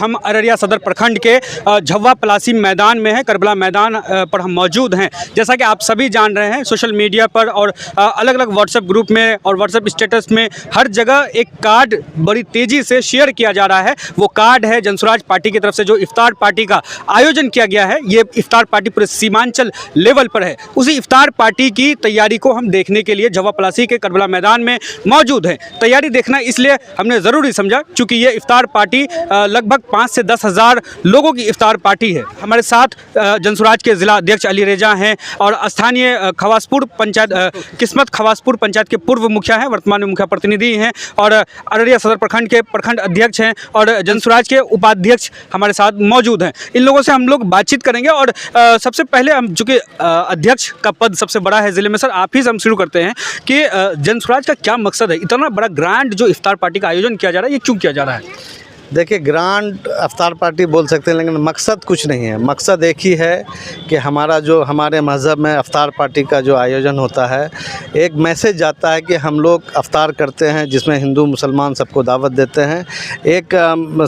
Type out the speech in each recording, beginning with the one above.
हम अररिया सदर प्रखंड के झव्वा पलासी मैदान में हैं। करबला मैदान पर हम मौजूद हैं। जैसा कि आप सभी जान रहे हैं, सोशल मीडिया पर और अलग अलग व्हाट्सएप ग्रुप में और व्हाट्सएप स्टेटस में हर जगह एक कार्ड बड़ी तेज़ी से शेयर किया जा रहा है। वो कार्ड है जनसुराज पार्टी की तरफ से जो इफ्तार पार्टी का आयोजन किया गया है। ये इफ्तार पार्टी पूरे सीमांचल लेवल पर है। उसी इफ्तार पार्टी की तैयारी को हम देखने के लिए झव्वा पलासी के करबला मैदान में मौजूद हैं। तैयारी देखना इसलिए हमने ज़रूरी समझा क्योंकि ये इफ्तार पार्टी लगभग 5 से 10 हज़ार लोगों की इफ्तार पार्टी है। हमारे साथ जनसुराज के ज़िला अध्यक्ष अली रेजा हैं और स्थानीय खवासपुर पंचायत किस्मत खवासपुर पंचायत के पूर्व मुखिया हैं, वर्तमान में मुखिया प्रतिनिधि हैं और अररिया सदर प्रखंड के प्रखंड अध्यक्ष हैं और जनसुराज के उपाध्यक्ष हमारे साथ मौजूद हैं। इन लोगों से हम लोग बातचीत करेंगे और सबसे पहले हम चूँकि अध्यक्ष का पद सबसे बड़ा है ज़िले में, सर आप ही से हम शुरू करते हैं कि जनसुराज का क्या मकसद है? इतना बड़ा ग्रैंड जो इफ्तार पार्टी का आयोजन किया जा रहा है, ये क्यों किया जा रहा है? देखिए, ग्रांड अफ्तार पार्टी बोल सकते हैं, लेकिन मकसद कुछ नहीं है। मकसद एक ही है कि हमारे मज़हब में अफ्तार पार्टी का जो आयोजन होता है, एक मैसेज जाता है कि हम लोग अफ्तार करते हैं जिसमें हिंदू मुसलमान सबको दावत देते हैं। एक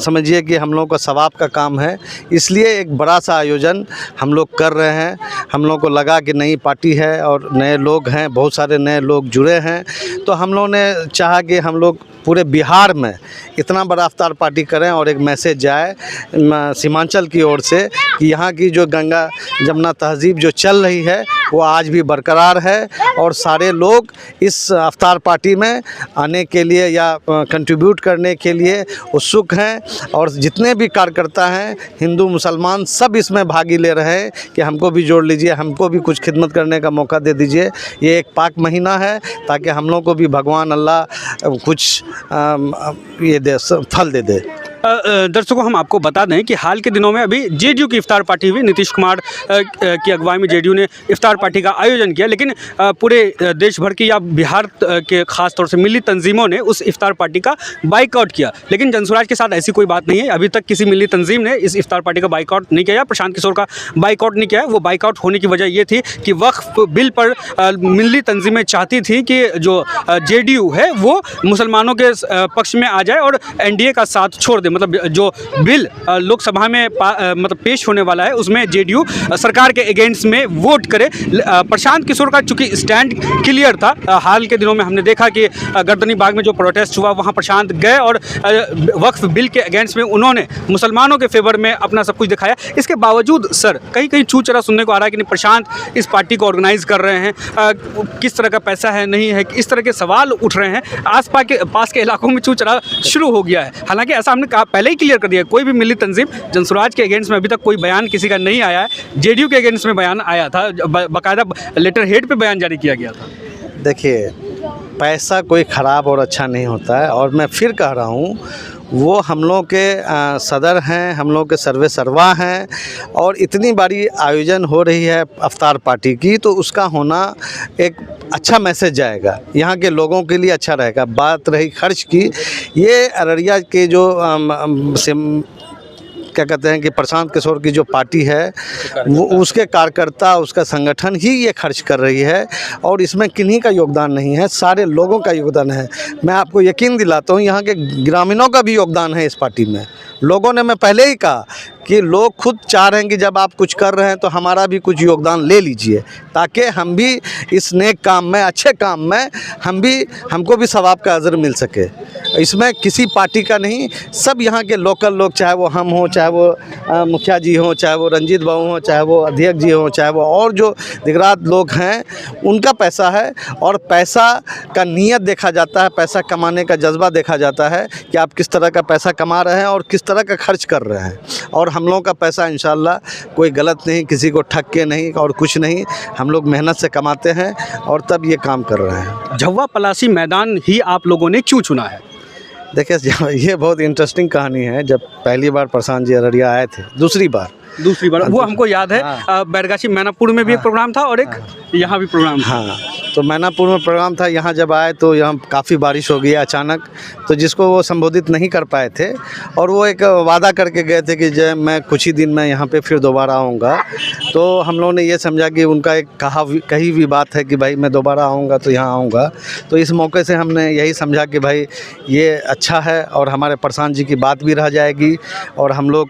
समझिए कि हम लोगों का सवाब का काम है, इसलिए एक बड़ा सा आयोजन हम लोग कर रहे हैं। हम लोग को लगा कि नई पार्टी है और नए लोग हैं, बहुत सारे नए लोग जुड़े हैं, तो हम लोगों ने चाहा कि हम लोग पूरे बिहार में इतना बड़ा अफ्तार पार्टी करें और एक मैसेज जाए सीमांचल की ओर से कि यहाँ की जो गंगा जमुना तहज़ीब जो चल रही है वो आज भी बरकरार है और सारे लोग इस अफ्तार पार्टी में आने के लिए या कंट्रीब्यूट करने के लिए उत्सुक हैं। और जितने भी कार्यकर्ता हैं, हिंदू मुसलमान, सब इसमें भागी ले रहे हैं कि हमको भी जोड़ लीजिए, हमको भी कुछ खिदमत करने का मौका दे दीजिए। ये एक पाक महीना है ताकि हम लोग को भी भगवान अल्लाह कुछ ये दे, फल दे दे। दर्शकों, हम आपको बता दें कि हाल के दिनों में अभी जेडीयू की इफ्तार पार्टी हुई। नीतीश कुमार की अगुवाई में जेडीयू ने इफ्तार पार्टी का आयोजन किया, लेकिन पूरे देश भर की या बिहार के खास तौर से मिली तंजीमों ने उस इफ्तार पार्टी का बाइकआउट किया। लेकिन जनसुराज के साथ ऐसी कोई बात नहीं है। अभी तक किसी मिली तंजीम ने इस इफ्तार पार्टी का बाइकआउट नहीं किया, प्रशांत किशोर का बाइकआउट नहीं किया। वो बाइकआउट होने की वजह ये थी कि वक्फ बिल पर मिली तंजीमें चाहती थी कि जो जेडीयू है वो मुसलमानों के पक्ष में आ जाए और एनडीए का साथ छोड़ दे। मतलब जो बिल लोकसभा में मतलब पेश होने वाला है उसमें जेडीयू सरकार के अगेंस्ट में वोट करे। प्रशांत किशोर का चूंकि स्टैंड क्लियर था, हाल के दिनों में हमने देखा कि गर्दनी बाग में जो प्रोटेस्ट हुआ वहां प्रशांत गए और वक्फ बिल के अगेंस्ट में उन्होंने मुसलमानों के फेवर में अपना सब कुछ दिखाया। इसके बावजूद सर कहीं कहीं चू चरा सुनने को आ रहा है कि नहीं, प्रशांत इस पार्टी को ऑर्गेनाइज कर रहे हैं, किस तरह का पैसा है नहीं है, इस तरह के सवाल उठ रहे हैं। पास के इलाकों में चू चरा शुरू हो गया है। हालांकि ऐसा हमने पहले ही क्लियर कर दिया, कोई भी मिली तंजीम जनसुराज के अगेंस्ट में अभी तक कोई बयान किसी का नहीं आया है। जेडीयू के अगेंस्ट में बयान आया था, बाकायदा लेटर हेड पे बयान जारी किया गया था। देखिए, पैसा कोई ख़राब और अच्छा नहीं होता है और मैं फिर कह रहा हूँ, वो हम लोग के सदर हैं, हम लोग के सर्वे सर्वा हैं और इतनी बड़ी आयोजन हो रही है अफ्तार पार्टी की, तो उसका होना एक अच्छा मैसेज जाएगा, यहाँ के लोगों के लिए अच्छा रहेगा। बात रही खर्च की, ये अररिया के जो क्या कहते हैं कि प्रशांत किशोर की जो पार्टी है वो उसके कार्यकर्ता, उसका संगठन ही ये खर्च कर रही है और इसमें किन्हीं का योगदान नहीं है, सारे लोगों का योगदान है। मैं आपको यकीन दिलाता हूँ, यहाँ के ग्रामीणों का भी योगदान है इस पार्टी में। लोगों ने, मैं पहले ही कहा कि लोग खुद चाह रहे हैं कि जब आप कुछ कर रहे हैं तो हमारा भी कुछ योगदान ले लीजिए, ताकि हम भी इस नेक काम में, अच्छे काम में हमको भी सवाब का अजर मिल सके। इसमें किसी पार्टी का नहीं, सब यहाँ के लोकल लोग, चाहे वो हम हों, चाहे वो मुखिया जी हों, चाहे वो रंजीत बाबू हों, चाहे वो अध्यक्ष जी हों, चाहे वो और जो दिगरात लोग हैं, उनका पैसा है और पैसा का नीयत देखा जाता है, पैसा कमाने का जज्बा देखा जाता है कि आप किस तरह का पैसा कमा रहे हैं और किस तरह का खर्च कर रहे हैं। और हम लोगों का पैसा इंशाल्लाह कोई गलत नहीं, किसी को ठग के नहीं और कुछ नहीं, हम लोग मेहनत से कमाते हैं और तब ये काम कर रहे हैं। झव्वा पलासी मैदान ही आप लोगों ने क्यों चुना है? देखिए, ये बहुत इंटरेस्टिंग कहानी है। जब पहली बार प्रशांत जी अररिया आए थे, दूसरी बार दूसरी बार वो हमको याद है। बैरगाछी मैनापुर में भी एक प्रोग्राम था और एक यहाँ भी प्रोग्राम था। हाँ, तो मैनापुर में प्रोग्राम था। यहाँ जब आए तो यहाँ काफ़ी बारिश हो गई अचानक, तो जिसको वो संबोधित नहीं कर पाए थे और वो एक वादा करके गए थे कि जब मैं कुछ ही दिन में यहाँ पे फिर दोबारा आऊँगा। तो हम लोगों ने ये समझा कि उनका एक कही हुई बात है कि भाई मैं दोबारा आऊँगा तो यहाँ आऊँगा। तो इस मौके से हमने यही समझा कि भाई ये अच्छा है और हमारे प्रशांत जी की बात भी रह जाएगी और हम लोग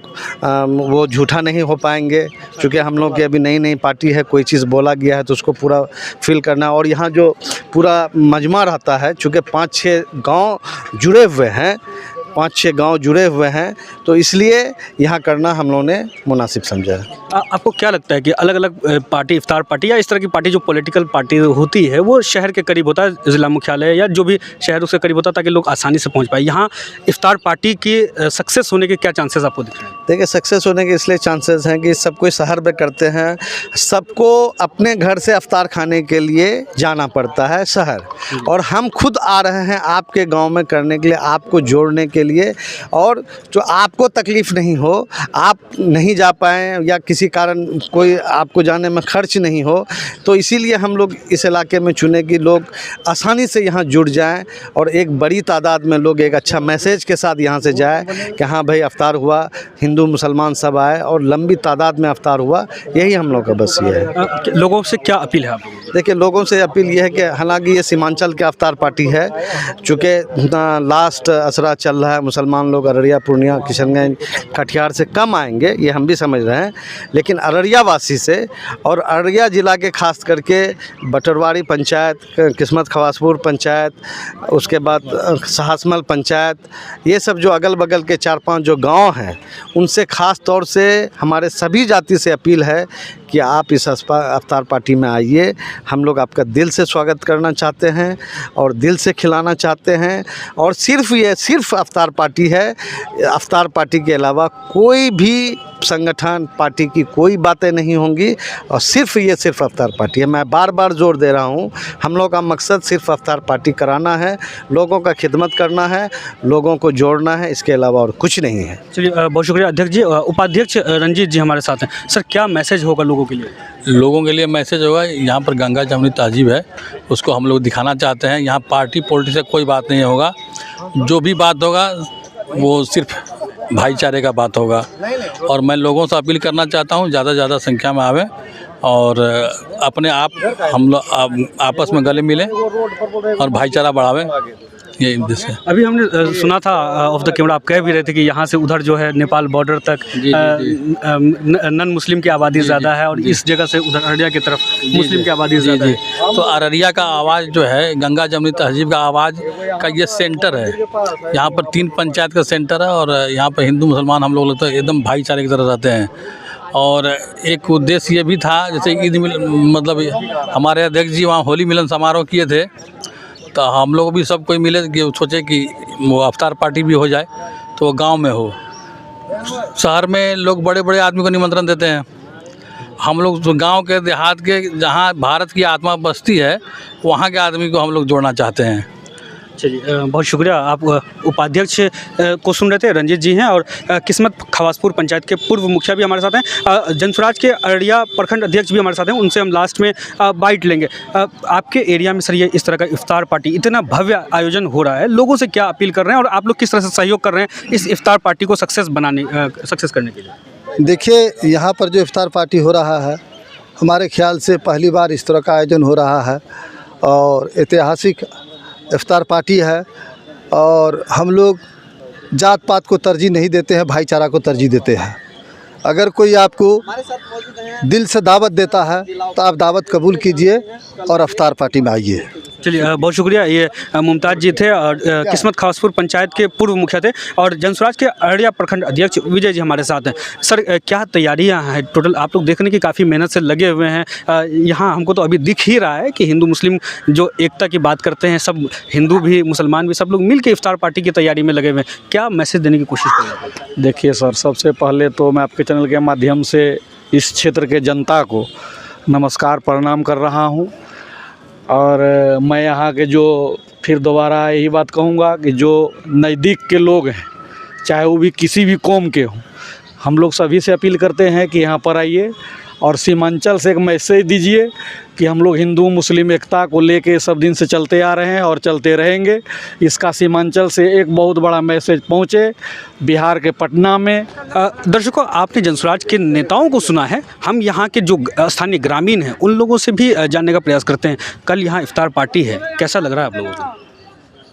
वो झूठा नहीं हो पाएंगे, क्योंकि हम लोग की अभी नई नई पार्टी है, कोई चीज़ बोला गया है तो उसको पूरा फिल करना। और यहाँ जो पूरा मजमा रहता है, चूँकि 5-6 गांव जुड़े हुए हैं, 5-6 गांव जुड़े हुए हैं, तो इसलिए यहाँ करना हम लोगों ने मुनासिब समझा है। आपको क्या लगता है कि अलग अलग पार्टी, इफ्तार पार्टी या इस तरह की पार्टी जो पॉलिटिकल पार्टी होती है वो शहर के करीब होता है, ज़िला मुख्यालय या जो भी शहर उसके करीब होता है ताकि लोग आसानी से पहुँच पाए, यहाँ इफ्तार पार्टी की सक्सेस होने के क्या चांसेस आपको दिख रहे हैं? देखिए, सक्सेस होने के इसलिए चांसेस हैं कि सब कोई शहर में करते हैं, सबको अपने घर से इफ्तार खाने के लिए जाना पड़ता है शहर, और हम खुद आ रहे हैं आपके गांव में करने के लिए, आपको जोड़ने के लिए, और जो आपको तकलीफ़ नहीं हो, आप नहीं जा पाएँ या किसी कारण कोई आपको जाने में खर्च नहीं हो, तो इसीलिए हम लोग इस इलाके में चुने कि लोग आसानी से यहाँ जुड़ जाएं और एक बड़ी तादाद में लोग एक अच्छा मैसेज के साथ यहाँ से जाए कि हाँ भाई इफ्तार हुआ, हिंदू मुसलमान सब आए और लंबी तादाद में इफ्तार हुआ। यही हम लोग का बस ये है। लोगों से क्या अपील है आप लोगों की? देखिए, लोगों से अपील ये है कि हालांकि ये सीमांचल की इफ्तार पार्टी है, चूँकि लास्ट असरा चल रहा है, मुसलमान लोग अररिया, पूर्णिया, किशनगंज, कटिहार से कम आएंगे, ये हम भी समझ रहे हैं, लेकिन अररिया वासी से और अररिया ज़िला के खास करके बटरवाड़ी पंचायत, किस्मत खवासपुर पंचायत, उसके बाद सहासमल पंचायत, ये सब जो अगल बगल के 4-5 जो गांव हैं, उनसे ख़ास तौर से हमारे सभी जाति से अपील है कि आप इस इफ्तार पार्टी में आइए। हम लोग आपका दिल से स्वागत करना चाहते हैं और दिल से खिलाना चाहते हैं, और सिर्फ इफ्तार पार्टी है। इफ्तार पार्टी के अलावा कोई भी संगठन, पार्टी की कोई बातें नहीं होंगी, और सिर्फ इफ्तार पार्टी है। मैं बार बार जोर दे रहा हूँ, हम लोग का मकसद सिर्फ इफ्तार पार्टी कराना है, लोगों का खिदमत करना है, लोगों को जोड़ना है, इसके अलावा और कुछ नहीं है। चलिए, बहुत शुक्रिया अध्यक्ष जी। उपाध्यक्ष रंजीत जी हमारे साथ हैं। सर, क्या मैसेज होगा लोगों के लिए? लोगों के लिए मैसेज होगा, यहाँ पर गंगा जमुनी तहजीब है, उसको हम लोग दिखाना चाहते हैं। यहाँ पार्टी पॉलिटिक्स से कोई बात नहीं होगा, जो भी बात होगा वो सिर्फ भाईचारे का बात होगा। और मैं लोगों से अपील करना चाहता हूँ ज़्यादा से ज़्यादा संख्या में आवें और अपने आप हम लोग आपस में गले मिलें और भाईचारा बढ़ावें, ये उद्देश्य है। अभी हमने सुना था ऑफ द कैमरा, आप कह भी रहे थे कि यहाँ से उधर जो है नेपाल बॉर्डर तक नन मुस्लिम की आबादी ज़्यादा है और इस जगह से उधर अररिया की तरफ मुस्लिम की आबादी ज़्यादा है। तो अररिया का आवाज़ जो है, गंगा जमुनी तहजीब का आवाज़ का ये सेंटर है। यहाँ पर 3 पंचायत का सेंटर है और यहाँ पर हिंदू मुसलमान हम लोग लगता है एकदम भाईचारे की तरह रहते हैं। और एक उद्देश्य ये भी था, जैसे ईद मतलब हमारे अध्यक्ष जी वहाँ होली मिलन समारोह किए थे, तो हम लोग भी सब कोई मिले कि सोचे कि वो इफ्तार पार्टी भी हो जाए, तो वो गांव में हो। शहर में लोग बड़े बड़े आदमी को निमंत्रण देते हैं, हम लोग तो गांव के, देहात के, जहां भारत की आत्मा बसती है, वहां के आदमी को हम लोग जोड़ना चाहते हैं। चलिए, बहुत शुक्रिया। आप उपाध्यक्ष को सुन रहे थे, रंजीत जी हैं, और किस्मत खवासपुर पंचायत के पूर्व मुखिया भी हमारे साथ हैं, जनसुराज के अररिया प्रखंड अध्यक्ष भी हमारे साथ हैं, उनसे हम लास्ट में बाइट लेंगे। आपके एरिया में सर ये इस तरह का इफ्तार पार्टी, इतना भव्य आयोजन हो रहा है, लोगों से क्या अपील कर रहे हैं और आप लोग किस तरह से सहयोग कर रहे हैं इस इफ्तार पार्टी को सक्सेस करने के लिए? देखिए, यहाँ पर जो इफ्तार पार्टी हो रहा है, हमारे ख्याल से पहली बार इस तरह का आयोजन हो रहा है और ऐतिहासिक इफ्तार पार्टी है। और हम लोग जात पात को तरजीह नहीं देते हैं, भाईचारा को तरजीह देते हैं। अगर कोई आपको दिल से दावत देता है तो आप दावत कबूल कीजिए और इफ्तार पार्टी में आइए। चलिए, बहुत शुक्रिया। ये मुमताज़ जी थे और किस्मत खवासपुर पंचायत के पूर्व मुखिया थे, और जनसुराज के अररिया प्रखंड अध्यक्ष विजय जी हमारे साथ हैं। सर, क्या तैयारियां हैं टोटल? आप लोग देखने की काफ़ी मेहनत से लगे हुए हैं। यहाँ हमको तो अभी दिख ही रहा है कि हिंदू मुस्लिम जो एकता की बात करते हैं, सब हिंदू भी मुसलमान भी सब लोग मिल के इफ्तार पार्टी की तैयारी में लगे हुए हैं। क्या मैसेज देने की कोशिश कर रहे हैं? देखिए सर, सबसे पहले तो मैं आपके चैनल के माध्यम से इस क्षेत्र के जनता को नमस्कार प्रणाम कर रहा हूँ। और मैं यहाँ के जो फिर दोबारा यही बात कहूँगा कि जो नज़दीक के लोग हैं, चाहे वो भी किसी भी कौम के हों, हम लोग सभी से अपील करते हैं कि यहाँ पर आइए और सीमांचल से एक मैसेज दीजिए कि हम लोग हिंदू मुस्लिम एकता को लेके सब दिन से चलते आ रहे हैं और चलते रहेंगे। इसका सीमांचल से एक बहुत बड़ा मैसेज पहुँचे बिहार के पटना में। दर्शकों, आपने जनसुराज के नेताओं को सुना है, हम यहाँ के जो स्थानीय ग्रामीण हैं उन लोगों से भी जानने का प्रयास करते हैं। कल यहाँ इफ्तार पार्टी है, कैसा लग रहा है आप लोगों को?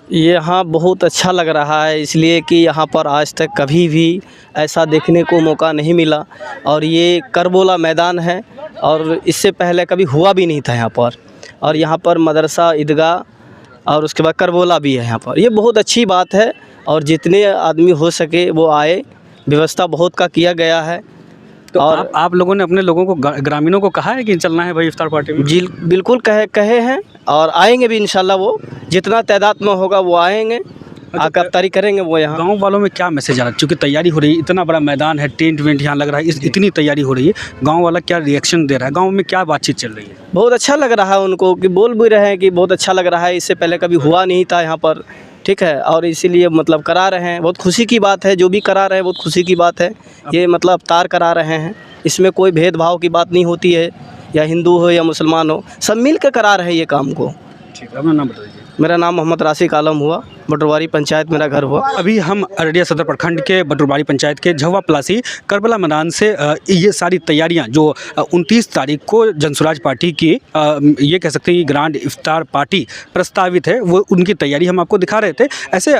यहाँ बहुत अच्छा लग रहा है, इसलिए कि यहाँ पर आज तक कभी भी ऐसा देखने को मौका नहीं मिला और ये करबोला मैदान है और इससे पहले कभी हुआ भी नहीं था यहाँ पर। और यहाँ पर मदरसा, ईदगाह और उसके बाद करबोला भी है यहाँ पर। ये बहुत अच्छी बात है और जितने आदमी हो सके वो आए, व्यवस्था बहुत का किया गया है। तो और आप लोगों ने अपने लोगों को, ग्रामीणों को कहा है कि चलना है भाई इफ्तार पार्टी में? जी बिल्कुल कहे हैं और आएंगे भी इंशाल्लाह। वो जितना तादाद में होगा वो आएंगे, आकर अफ्तारी करेंगे वो यहाँ। गांव वालों में क्या मैसेज आ रहा है? क्योंकि तैयारी हो रही है, इतना बड़ा मैदान है, टेंट वेंट यहाँ लग रहा है, इतनी तैयारी हो रही है, गांव वाला क्या रिएक्शन दे रहा है? गांव में क्या बातचीत चल रही है? बहुत अच्छा लग रहा है उनको, कि बोल भी रहे हैं कि बहुत अच्छा लग रहा है, इससे पहले कभी हुआ नहीं था यहाँ पर, ठीक है। और इसीलिए मतलब करा रहे हैं, बहुत खुशी की बात है। जो भी करा रहे हैं बहुत खुशी की बात है। ये मतलब अफ्तार करा रहे हैं, इसमें कोई भेदभाव की बात नहीं होती है, या हिंदू हो या मुसलमान हो, सब मिल कर करा रहे हैं ये काम को। ठीक है, अपना नाम बता दीजिए। मेरा नाम मोहम्मद राशिक आलम हुआ, बटरवारी पंचायत मेरा घर हुआ। अभी हम अररिया सदर प्रखंड के बटरवारी पंचायत के झवा प्लासी करबला मैदान से ये सारी तैयारियां जो 29 तारीख को जनसुराज पार्टी की ये कह सकते हैं ग्रांड इफ्तार पार्टी प्रस्तावित है, वो उनकी तैयारी हम आपको दिखा रहे थे। ऐसे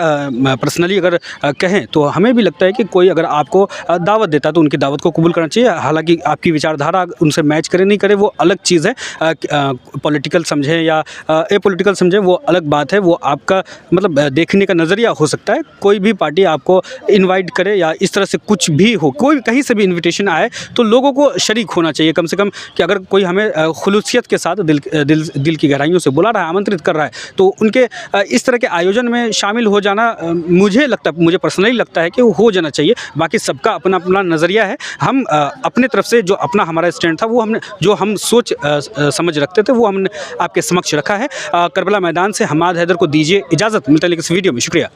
पर्सनली अगर कहें तो हमें भी लगता है कि कोई अगर आपको दावत देता तो उनकी दावत को कबूल करना चाहिए। हालांकि आपकी विचारधारा उनसे मैच करे नहीं करे वो अलग चीज़ है, पॉलिटिकल समझें या एपॉलिटिकल समझें वो अलग बात है, वो आपका मतलब देखने का नज़रिया हो सकता है। कोई भी पार्टी आपको इनवाइट करे या इस तरह से कुछ भी हो, कोई कहीं से भी इनविटेशन आए तो लोगों को शरीक होना चाहिए कम से कम, कि अगर कोई हमें खुलूसियत के साथ दिल की गहराइयों से बुला रहा है, आमंत्रित कर रहा है, तो उनके इस तरह के आयोजन में शामिल हो जाना मुझे पर्सनली लगता है कि वो हो जाना चाहिए। बाकी सबका अपना अपना नज़रिया है। हम अपने तरफ से जो अपना हमारा स्टैंड था वो हमने, जो हम सोच समझ रखते थे वो हमने आपके समक्ष रखा है। करबला मैदान से हमाद हैदर को दीजिए इजाज़त, मिलता है इस वीडियो में। शुक्रिया।